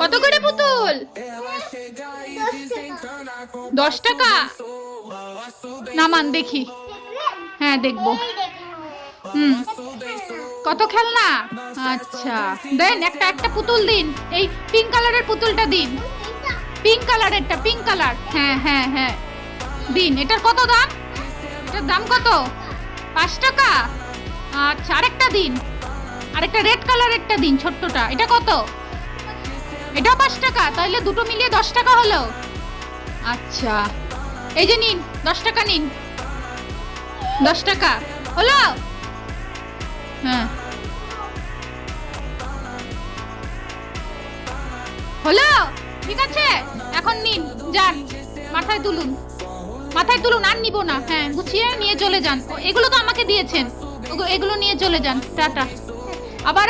কত করে পুতুল? 10 টাকা। নামান দেখি। হ্যাঁ দেখবো। কত খেলনা? আচ্ছা দেন, একটা একটা পুতুল দিন। এই পিঙ্ক কালারের পুতুলটা দিন। পিঙ্ক কালারেরটা, পিঙ্ক কালার। হ্যাঁ হ্যাঁ হ্যাঁ দিন। এটার কত দাম? এটার দাম কত? 5 টাকা। আচ্ছা আরেকটা দিন। আরেকটা রেড কালারেরটা দিন, ছোট্টটা। এটা কত? এটাও 5 টাকা। তাহলে দুটো মিলিয়ে 10 টাকা হলো। আচ্ছা এই যে নিন, 10 টাকা নিন। 10 টাকা হলো। হ্যাঁ হলো, ঠিক আছে। এখন নিন, যান। মাথায় তুলুন, মাথায় তুলুন। আর নিব না। হ্যাঁ গুছিয়ে নিয়ে চলে যান। এগুলো তো আমাকে দিয়েছেন, এগুলো নিয়ে চলে যান। টাটা। আবার